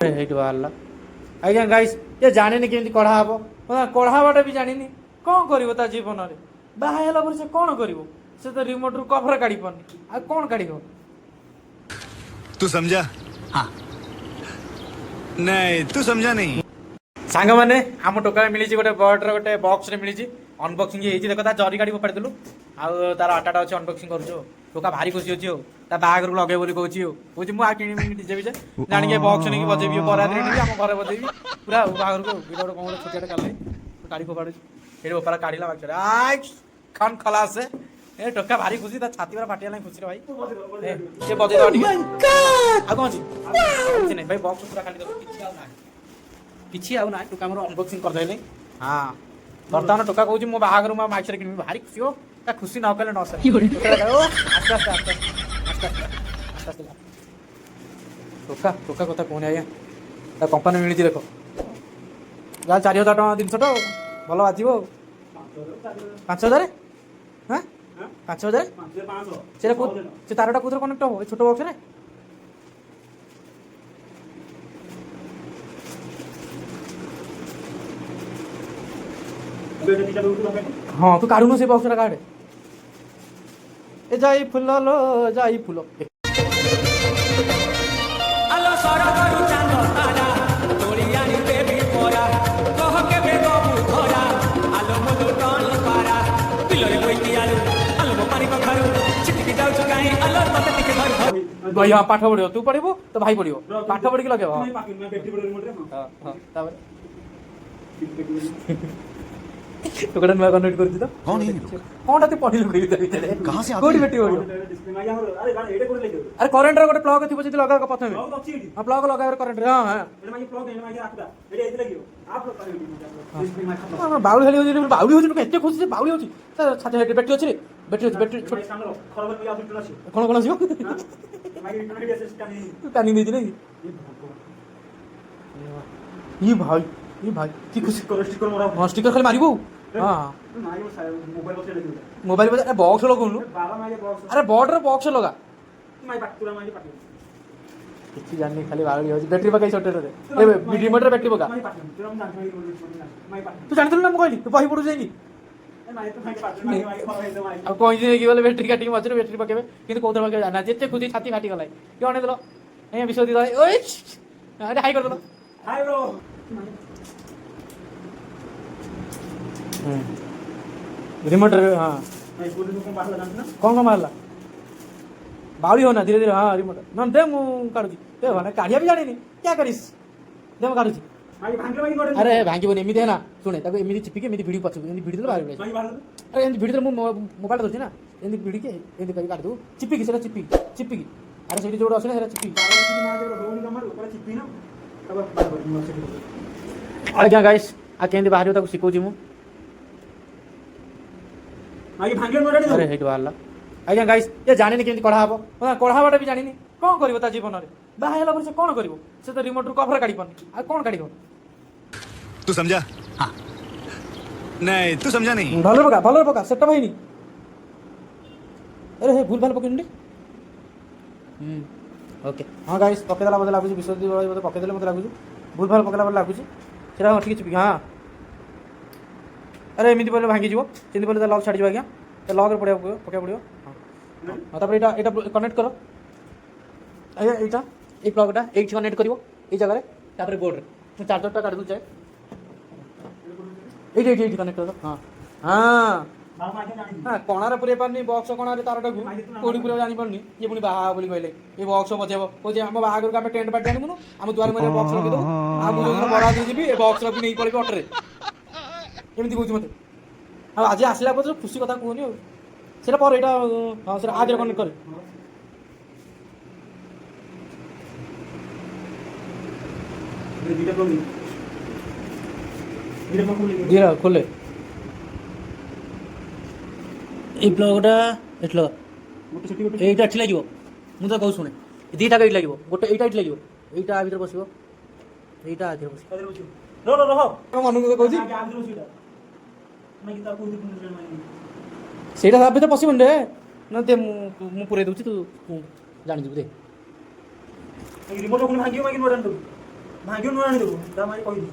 ହେଇଠି ବାହାରିଲା। ଆଜ୍ଞା ଗାଇସ୍, ଏ ଜାଣିନି କେମିତି କଢ଼ା ହବ, କଢ଼ାବାଟା ବି ଜାଣିନି। କ'ଣ କରିବ ତା ଜୀବନରେ? ବାହା ହେଲା ପରେ ସେ କ'ଣ କରିବ? ସେ ତ ରିମୋଟରୁ କଭର କାଢ଼ି ପାରୁନି, ଆଉ କ'ଣ କାଢ଼ିବ? तू समझा? हाँ नहीं तू समझा नहीं। ସାଙ୍ଗମାନେ ଆମ ଟୋକାରେ ମିଳିଛି ଗୋଟେ ବର୍ଡ଼ର ଗୋଟେ ବକ୍ସରେ ମିଳିଛି, ଅନବକ୍ସିଂ ହେଇଛି। ଦେଖ ତା ଜରି କାଢ଼ି ଫୋପାଡ଼ି ଦେଲୁ, ଆଉ ତାର ଆଟାଟା ଅଛି ଅନବକ୍ସିଂ କରୁଛୁ। ଟୋକା ଭାରି ଖୁସି ଅଛି ଆଉ ତା ବାହାଘରକୁ ଲଗେଇବ ବୋଲି କହୁଛି। ଆଉ କହୁଛି ମୁଁ ଆଉ କିଣିବି ଡିଜେ ବିଜେ ଜାଣିକି ବକ୍ସ ନେଇକି ବଜେଇବି, ବରାତରେ ନେବି, ଆମ ଘରେ ବଜେଇବି ପୁରା ଆଉ ବାହାଘରକୁ। ଏଇଟା ଗୋଟେ କ'ଣ ଗୋଟେ ଛୋଟିଆଟେ କାଲି କାଢ଼ି ଫୋପାଡ଼ୁଛି। ଏଇଠି ବୋପାରା କାଢ଼ିଲା ବାକ୍ୟରେ ଖାନ୍ ଖଲାସ। ଏ ଟୋକା ଭାରି ଖୁସି, ତା ଛାତି ପୁରା ଫାଟିଗଲା ଖୁସିରେ ଭାଇ। ସେ ବଜେଇଦବା ଟିକେ, ଆଉ କ'ଣ ଅଛି? କିଛି ନାହିଁ ଭାଇ, ବକ୍ସ ପୁରା ଖାଲି ଦେଖ, କିଛି ଆଉ ନାହିଁ। ଟୋକା ଆମର ଅନବକ୍ସିଂ କରିଦେଲେ। ହଁ ବର୍ତ୍ତମାନ ଟୋକା କହୁଛି ମୋ ବାହାଘର ମୁଁ ମାଇକ୍ସରେ କିଣିବି, ଭାରି ଖୁସି ହୋ। ତା ଖୁସି ନ କଲେ ନ ସରେ। ଆସ୍ତେ ଆସ୍ତେ ଆସ୍ତେ ଆସ୍ତେ ଆସ୍ତେ ଆସ୍ତେ ଟୋକା ଟୋକା କଥା କହୁନି ଆଜ୍ଞା। ତା କମ୍ପାନୀ ମିଳିଛି ଦେଖ, ଯାହା 4,000 ଟଙ୍କା ଜିନିଷଟା ଆଉ ଭଲ ବାଜିବ ଆଉ। 5,000? ହଁ 5,000? ସେଟା ସେ ତାରଟା କୋଉଥିରେ କନେକ୍ଟ ହବ? ଏ ଛୋଟ ବକ୍ସରେ? ହଁ ତୁ କାଢୁନୁ ସେ ବକ୍ସଟା କାଢେ। ଏ ଯାଇ ଫୁଲ लो ଯାଇ ଫୁଲ। ଭାଇ ହଁ ପାଠ ପଢିବ, ତୁ ପଢିବୁ ତ ଭାଇ ପଢିବ, ପାଠ ପଢିକି ଲଗେଇବ। ତାପରେ ତୁ ଗୋଟେ ନୂଆ କନେକ୍ଟ କରୁଛି ତ କଣଟା ତୁ ପଢିଲୁ କୋଉଠି ବେଟି ପଢିବ? ଆରେ କରେଣ୍ଟର ଗୋଟେ ପ୍ଲଗ ଥିବ ଯଦି ଲଗା ପ୍ରଥମେ। ହଁ ପ୍ଲଗ ଲଗାଇବ କରେଣ୍ଟରେ। ହଁ ହଁ ବାଉଳି ହେଲି ହଉଛି, ବାଉଳି ହଉଛି ଏତେ ଖୁସି ଯେ ବାଉଳି ହଉଛି। ଛାତି ବେଟି ଅଛି ରେ, ବେଟି ଅଛି, ବେଟି କ'ଣ କ'ଣ ଆସିବ? ଟାଣି ଦେଇଛି ନାଇଁ? ଇ ଭାଇ କି ଖୁସି। ହଁ ଷ୍ଟିକର ଖାଲି ମାରିବୁ। ହଁ ମୋବାଇଲ ବକ୍ସ ଲଗଉନୁ। ଆରେ ବର୍ଡର ବକ୍ସ ଲଗା। କିଛି ଜାଣିନି, ଖାଲି ବାଉଳି ହଉଛି। ବ୍ୟାଟେରୀ ପକାଇ ସଟେରେ ରିମୋଟରେ ବ୍ୟାଟେରୀ ପକା। ତୁ ଜାଣିଥିଲୁ ନା ମୁଁ କହିଲି, ତୁ ବହି ପଢୁଛୁ ଯାଇକି। ଆଉ କଇଁଚି ନେଇକି ଗଲେ ବ୍ୟାଟେରୀ କାଟିକି ମଝିରେ ବ୍ୟାଟେରୀ ପକେଇବେ, କିନ୍ତୁ କୋଉଥିରେ ପକେଇବେ ଜାଣିନା। ଯେତେ ଖୁସି ଛାତି ଫାଟିଗଲା। କିଏ ଅନେଇଦେଲ ଆଜ୍ଞା ବିଶ୍ୱ ଦେଇଦେଲ, ହାଇ କରିଦେଲ। रिमोट हाँ कौन कौन मारला बावड़ी हो ना धीरे धीरे। हाँ रिमोट ना दे मु काढुची दे माने काढिया भी जानिनी क्या करिस दे मु काढुची। अरे भांगिबनी एमिति है ना सुने ताको एमिति चिपिके एमिति भिडी पछु एमिति भिडी बाहर अरे एमिति भिडी मु मोबाइल धरछि ना एमिति भिडी के एमिति करी काढ दू चिपिकी सेरा चिपिकी अरे सेठी जोड असने सेरा चिपिकी आज्ञा गाइस आ केंदी बाहर ताको सिकोची मु। अरे ହେଇଠି ବାହାରିଲା। ଆଜ୍ଞା ଗାଇସ୍, ଏ ଜାଣିନି କେମିତି କଢ଼ା ହବ, କଢ଼ାବାଟା ବି ଜାଣିନି। କ'ଣ କରିବ ତା ଜୀବନରେ? ବାହା ହେଲା ପରେ ସେ କ'ଣ କରିବ? ସେ ତ ରିମୋଟରୁ କଭର କାଢ଼ି ପାରୁନି, ଆଉ କ'ଣ କାଢ଼ିବ? तू समझा? हाँ नहीं तू समझा नहीं। ଭଲରେ ପକା ସେଟା ହେଇନି। ଆରେ ହେ ଭୁଲ ଭାଲ ପକେଇନି। ଓକେ ହଁ ଗାଇସ୍, ପକେଇଦେଲା ମୋତେ ଲାଗୁଛି ବିଶ୍ୱଜିତ ମୋତେ ପକେଇଦେଲେ ମୋତେ ଲାଗୁଛି ଭୁଲ ଭାଲ ପକେଇଲା ପରେ ଲାଗୁଛି ସେଟା ଟିକେ ଚିପିକି। ହଁ अरे एमती पहले भांगीଯିବ ସେମିତି ପहले ଲକ୍ ଛାଡ଼ିଯିବ। ଆଜ୍ଞା ତ ଲକ୍ରେ ପକେଇବାକୁ ପଡ଼ିବ। ହଁ ତାପରେ ଏଇଟା କନେକ୍ଟ କର। ଆଜ୍ଞା ଏଇଟା ଏଇ ପ୍ଲଗ୍ଟା ଏଇଠି କନେକ୍ଟ କରିବ ଏଇ ଜାଗାରେ, ତାପରେ ବୋର୍ଡ଼ରେ ମୁଁ ଚାର୍ଜରଟା କାଢ଼ି ଦେଉଛି। ଏଇଠି କନେକ୍ଟ କର। ହଁ ହଁ କଣାରେ ପୁରେଇ ପାରୁନି ବକ୍ସ କଣାରେ ତାରଟାକୁ କୋଉଠି ପୁରେଇ ଜାଣିପାରୁନି। ଇଏ ପୁଣି ବାହା ବୋଲି କହିଲେ ଏ ବକ୍ସ ବଜେଇବ କହୁଛି ଆମ ବାହାଘରକୁ ଆମେ ଟେଣ୍ଟ ପାର୍ଟି ଆଣିବୁନୁ, ଆମ ଦୁଆର ମୁହଁରେ ବକ୍ସ ରଖିଦେବୁ, ଆଉ ମୁଁ ଯୋଉଦିନ ବରାତ ଯିବି ଏ ବକ୍ସ ରଖି ନେଇକି ପଳେଇବି ଅଟୋରେ, ଏମିତି କହୁଛି ମୋତେ। ଆଉ ଆଜି ଆସିଲା ପରେ ଖୁସି କଥା କୁହନି ଆଉ ସେଟା ପରେ ଏଇଟା ହଁ ସେଟା ଆଗରେ କନେକ୍ଟ କରେ। ଖୋଲେ ଏଇ ପ୍ଲଗଟା ଏଠି ଲଗା, ଏଇଟା ଏଠି ଲାଗିବ। ମୁଁ ତ କହୁଛି ଶୁଣେ, ଦୁଇଟା ଏଇଠି ଲାଗିବ, ଗୋଟେ ଏଇଟା ଏଠି ଲାଗିବ, ଏଇଟା ଆ ଭିତରେ ବସିବ, ଏଇଟା ଆ ଭିତରେ ବସିବ। ମନକୁ କହୁଛି ସେଇଟା ତା ଭିତରେ ପଶିବନି ରେ ନା ଦେ ମୁଁ ପୁରେଇ ଦେଉଛି ତୁ ଜାଣିଯିବୁ ଦେ। ଭାଗ୍ୟ ନୂଆ ଆଣିଦେବୁ ତା ମାରି କହିଲି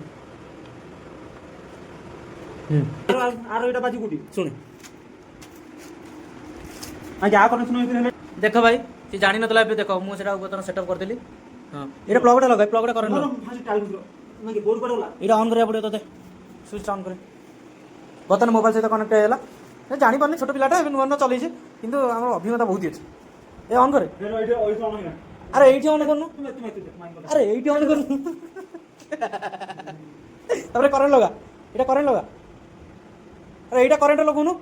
ଆର ଏଇଟା ବାଜି କୋଉଠି ଶୁଣେ ଯାହା କନେକ୍ସନ ହେଲେ ଦେଖ ଭାଇ ସେ ଜାଣିନଥିଲା ଏବେ ଦେଖ ମୁଁ ସେଟା ବର୍ତ୍ତମାନ ସେଟଅପ୍ କରିଦେଲି ହଁ ଏଇଟା ପ୍ଲଗଟା ଲଗା ପ୍ଲଗଟା କରେଣ୍ଟ ଲଗା ବୋର୍ଡ ପରେ ଗଲା ଏଇଟା ଅନ୍ କରିବାକୁ ପଡ଼ିବ ତତେ ସୁଇଚ୍ ଅନ୍ করে ବର୍ତ୍ତମାନ ମୋବାଇଲ ସହିତ କନେକ୍ଟ ହେଇଗଲା ଜାଣିପାରୁନି ଛୋଟ ପିଲାଟା ଏବେ ନୂଆ ନୂଆ ଚଲେଇଛି କିନ୍ତୁ ଆମର ଅଭିଜ୍ଞତା ବହୁତ ଅଛି ଏ ଅନ୍ କରେ ଆରେ ଏଇଠି ଅନ୍ କରୁନୁ ଆରେ ଏଇଠି ଅନ୍ କରୁନୁ ତାପରେ କରେଣ୍ଟ ଲଗା ଏଇଟା କରେଣ୍ଟ ଲଗା ଆରେ ଏଇଟା କରେଣ୍ଟ ଲଗାଉନୁ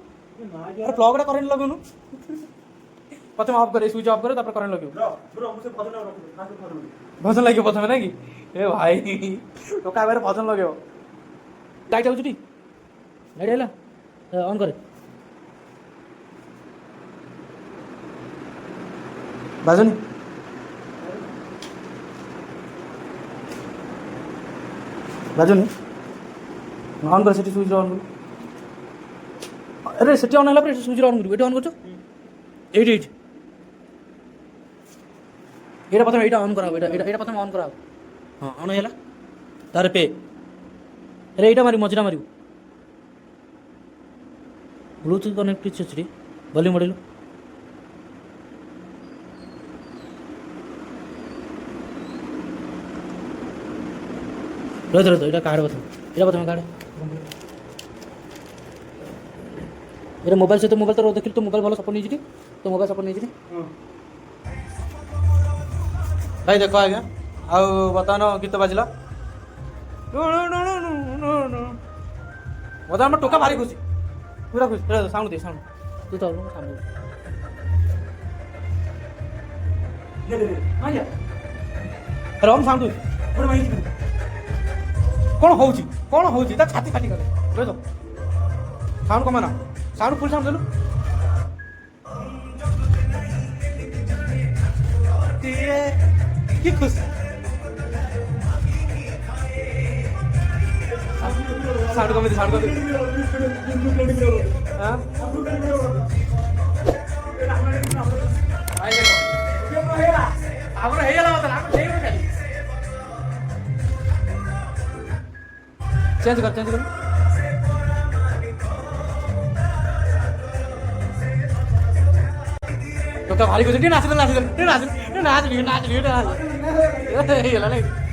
ଆରେ ପ୍ଲଗଟା କରେଣ୍ଟ ଲଗାଉନୁ ପ୍ରଥମେ ଅଫ୍ করে সুইচ অফ করে তারপর করেন্ট লগাও ভজন লাগিব প্রথমে নাকি এ ভাই টোকা এবারে ভজন লগাও লাইট আউছি টি লাইট এলা অন করে বাজনি বাজনি অন করে সেটি সুইচ অন করো আরে সেটি অন হলা পরে সুইচ অন করো এটা অন করছো এইট এইট এটা প্রথমে এটা অন করা হবে এটা প্রথমে অন করা হবে হ্যাঁ অন হয়ে গেল তার পে আরে এইটা মারি মঝিটা মারিব ব্লুটুথ কনেক্ট আছে ভলিউম বড়াইল রোজ এটা কাঢ় প্রথমে কাঢ় এটা মোবাইল সହିତ মোবাইল ତ ଦେଖିଲି ତୋ ମୋବାଇଲ ଭଲ ସପୋର୍ଟ ନେଇଛି ତୋ ମୋବାଇଲ ସପୋର୍ଟ ନେଇଛି ଭାଇ ଦେଖ ଆଜ୍ଞା ଆଉ ବର୍ତ୍ତମାନ ଗୀତ ବାଜିଲା ବର୍ତ୍ତମାନ ଆମ ଟୋକା ଭାରି ଖୁସି ପୁରା ଖୁସି ସାଉଣ୍ଡ ଦେ ସାଉଣ୍ଡ ତୁ ତ ସାଉଣ୍ଡ ରମ୍ ସାଉଣ୍ଡ କ'ଣ ହଉଛି ତା ଛାତି ଫାଟି ଗଲେ ବୁଝିଲ ସାଉଣ୍ଡ କମା ନା ସାଉଣ୍ଡ ଫୁଲ୍ ସାଉଣ୍ଡ ଦେଲୁ କି ଖୁସି ସାଉଣ୍ଡ କମେଇ ସାଉଣ୍ଡ କମେଇ ଆମର ହେଇଗଲା ଚେଞ୍ଜ କର ଟୋକା ଭାରି ଖୁସି ଟିକେ ନାଚିଦେଲେ ହେଇଗଲା ନାଇଁ